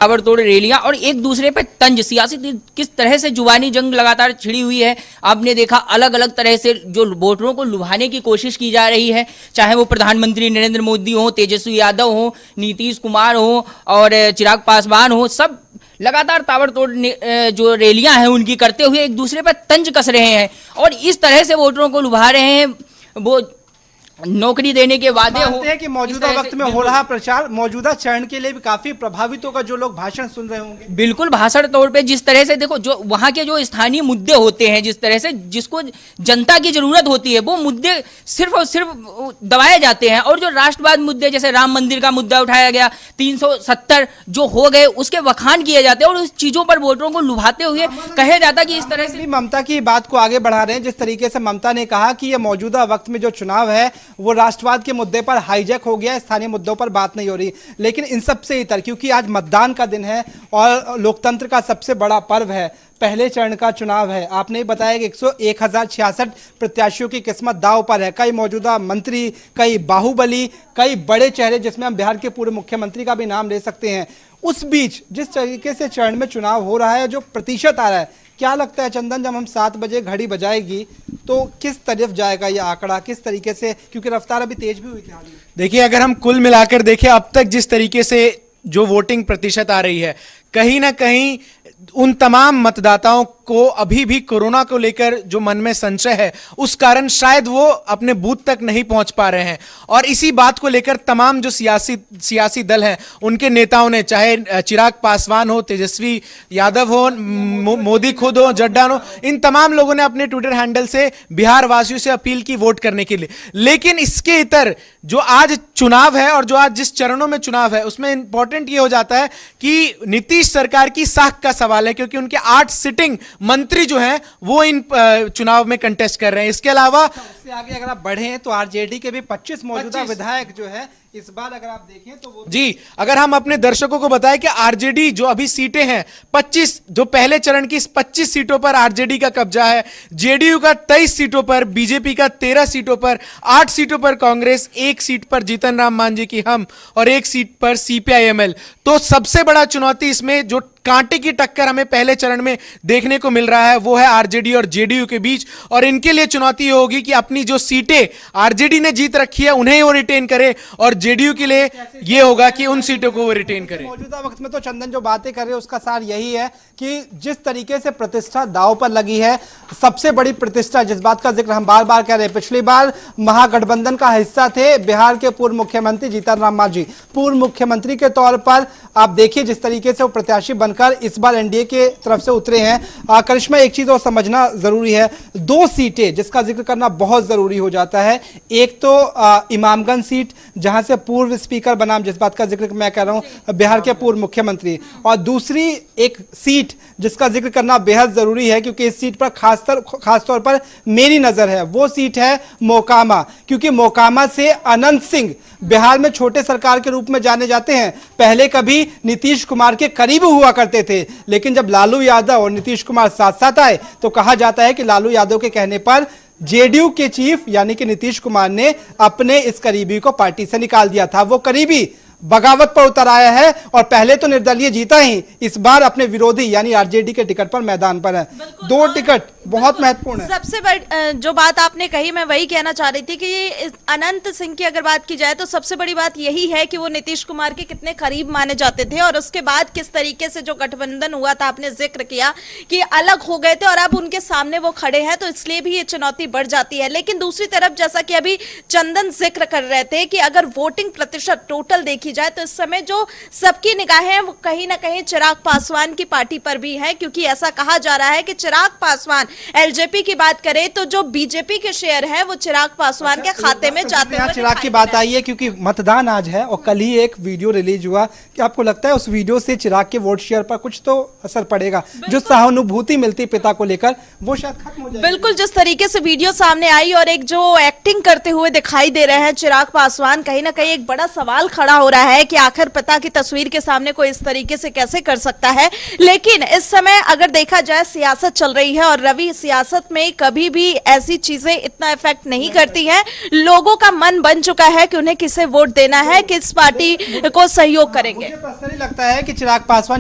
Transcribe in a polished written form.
ताबड़तोड़ रैलियां और एक दूसरे पे तंज, सियासी किस तरह से जुबानी जंग लगातार छिड़ी हुई है। आपने देखा अलग अलग तरह से जो वोटरों को लुभाने की कोशिश की जा रही है, चाहे वो प्रधानमंत्री नरेंद्र मोदी हो, तेजस्वी यादव हो, नीतीश कुमार हो और चिराग पासवान हो, सब लगातार ताबड़तोड़ जो रैलियां हैं उनकी करते हुए एक दूसरे पर तंज कस रहे हैं और इस तरह से वोटरों को लुभा रहे हैं। वो नौकरी देने के वादे हो हैं कि मौजूदा वक्त में हो रहा प्रचार मौजूदा चरण के लिए भी काफी प्रभावित होगा, जो लोग भाषण सुन रहे होंगे। बिल्कुल, भाषण तौर पे जिस तरह से देखो, जो वहां के जो स्थानीय मुद्दे होते हैं, जिस तरह से जिसको जनता की जरूरत होती है, वो मुद्दे सिर्फ और सिर्फ दबाए जाते हैं और जो राष्ट्रवाद मुद्दे, जैसे राम मंदिर का मुद्दा उठाया गया, 370 जो हो गए, उसके वखान किए जाते हैं और उस चीजों पर वोटरों को लुभाते हुए कहा जाता कि इस तरह से ममता की बात को आगे बढ़ा रहे हैं। जिस तरीके से ममता ने कहा कि ये मौजूदा वक्त में जो चुनाव है वो राष्ट्रवाद के मुद्दे पर हाईजैक हो गया है, स्थानीय मुद्दों पर बात नहीं हो रही। लेकिन इन सबसे इतर, क्योंकि आज मतदान का दिन है और लोकतंत्र का सबसे बड़ा पर्व है, पहले चरण का चुनाव है। आपने बताया कि 1066 प्रत्याशियों की किस्मत दांव पर है। कई मौजूदा मंत्री, कई बाहुबली, कई बड़े चेहरे, जिसमें हम बिहार के पूर्व मुख्यमंत्री का भी नाम ले सकते हैं। उस बीच जिस तरीके से चरण में चुनाव हो रहा है, जो प्रतिशत आ रहा है, क्या लगता है चंदन, जब हम 7 बजे घड़ी बजाएगी तो किस तरफ जाएगा ये आंकड़ा, किस तरीके से, क्योंकि रफ्तार अभी तेज भी हुई थी हाल ही में। देखिए, अगर हम कुल मिलाकर देखें अब तक जिस तरीके से जो वोटिंग प्रतिशत आ रही है, कहीं ना कहीं उन तमाम मतदाताओं को अभी भी कोरोना को लेकर जो मन में संशय है, उस कारण शायद वो अपने बूथ तक नहीं पहुंच पा रहे हैं। और इसी बात को लेकर तमाम जो सियासी दल हैं, उनके नेताओं ने, चाहे चिराग पासवान हो, तेजस्वी यादव हो, मोदी खुद हो, जड्डा हो, इन तमाम लोगों ने अपने ट्विटर हैंडल से बिहार वासियों से अपील की वोट करने के लिए। लेकिन इसके इतर जो आज चुनाव है और जो आज जिस चरणों में चुनाव है, उसमें इंपॉर्टेंट ये हो जाता है कि नीतीश सरकार की साख का सवाल है, क्योंकि उनके 8 सिटिंग मंत्री जो हैं वो इन चुनाव में कंटेस्ट कर रहे हैं। इसके अलावा उससे आगे अगर आप बढ़ें तो आरजेडी के भी 25 मौजूदा विधायक जो है इस बार अगर आप देखें तो वो जी, अगर हम अपने दर्शकों को बताएं कि आरजेडी जो अभी सीटें हैं 25, जो पहले चरण की 25 सीटों पर आरजेडी का कब्जा है, जेडीयू का 23 सीटों पर, बीजेपी का 13 सीटों पर, 8 सीटों पर कांग्रेस, 1 सीट पर जीतन राम मांझी की हम और 1 सीट पर सीपीआईएमएल। तो सबसे बड़ा चुनौती इसमें जो कांटे की टक्कर हमें पहले चरण में देखने को मिल रहा है वो है आरजेडी और जेडीयू के बीच। और इनके लिए चुनौती होगी कि अपनी जो सीटें आरजेडी ने जीत रखी है उन्हें वो रिटेन करे और जेडीयू के लिए ये होगा कि उन सीटों को वो रिटेन करे। मौजूदा वक्त में तो चंदन जो बातें कर रहे हैं उसका सार यही है कि जिस तरीके से प्रतिष्ठा दांव पर लगी है, सबसे बड़ी प्रतिष्ठा, जिस बात का जिक्र हम बार बार कह रहे हैं, पिछली बार महागठबंधन का हिस्सा थे बिहार के पूर्व मुख्यमंत्री जीतन राम मांझी। पूर्व मुख्यमंत्री के तौर पर आप देखिए जिस तरीके से वो प्रत्याशी बनकर इस बार एनडीए के तरफ से उतरे हैं। करिश्मा, एक चीज और समझना जरूरी है, 2 सीटें जिसका जिक्र करना बहुत जरूरी हो जाता है। एक तो इमामगंज सीट, जहां से पूर्व स्पीकर बनाम, जिस बात का जिक्र मैं कह रहा हूं, बिहार के पूर्व मुख्यमंत्री, और दूसरी एक सीट जिसका जिक्र करना बेहद जरूरी है, क्योंकि इस सीट पर खासतौर पर मेरी नजर है, वो सीट है मोकामा। क्योंकि मोकामा से अनंत सिंह बिहार में छोटे सरकार के रूप में जाने जाते हैं। पहले कभी नीतीश कुमार के करीब हुआ करते थे, लेकिन जब लालू यादव और नीतीश कुमार साथ साथ आए तो कहा जाता है कि लालू यादव के कहने पर जेडीयू के चीफ यानी कि नीतीश कुमार ने अपने इस करीबी को पार्टी से निकाल दिया था। वो करीबी बगावत पर उतर आया है और पहले तो निर्दलीय जीता ही, इस बार अपने विरोधी यानी आरजेडी के टिकट पर मैदान पर है। 2 टिकट बहुत महत्वपूर्ण है। सबसे बड़ी जो बात आपने कही, मैं वही कहना चाह रही थी कि अनंत सिंह की अगर बात की जाए तो सबसे बड़ी बात यही है कि वो नीतीश कुमार के कितने करीब माने जाते थे और उसके बाद किस तरीके से जो गठबंधन हुआ था, आपने जिक्र किया कि अलग हो गए थे और अब उनके सामने वो खड़े हैं, तो इसलिए भी ये चुनौती बढ़ जाती है। लेकिन दूसरी तरफ जैसा कि अभी चंदन जिक्र कर रहे थे कि अगर वोटिंग प्रतिशत टोटल देखी जाए तो इस समय जो सबकी निगाहें हैं वो कहीं ना कहीं चिराग पासवान की पार्टी पर भी है, क्योंकि ऐसा कहा जा रहा है कि चिराग पासवान, एलजेपी की बात करें तो जो बीजेपी के शेयर हैं वो चिराग पासवान के खाते में जाते हैं। चिराग की बात आई है क्योंकि मतदान आज है और कल ही एक वीडियो रिलीज हुआ, कि आपको लगता है उस वीडियो से चिराग के वोट शेयर पर कुछ तो असर पड़ेगा? जो सहानुभूति मिलती पिता को लेकर वो शायद खत्म हो जाएगी। बिल्कुल, जिस तरीके से वीडियो सामने आई और एक जो एक्टिंग करते हुए दिखाई दे रहे हैं चिराग पासवान, कहीं ना कहीं एक बड़ा सवाल खड़ा हो रहा है कि आखिर पिता की तस्वीर के सामने कोई इस तरीके से कैसे कर सकता है। लेकिन इस समय अगर देखा जाए सियासत चल रही है और रवि, सियासत में कभी भी ऐसी चीजें इतना इफेक्ट नहीं करती हैं। लोगों का मन बन चुका है कि उन्हें किसे वोट देना है, किस पार्टी को सहयोग करेंगे। मुझे पर्सनली लगता है कि चिराग पासवान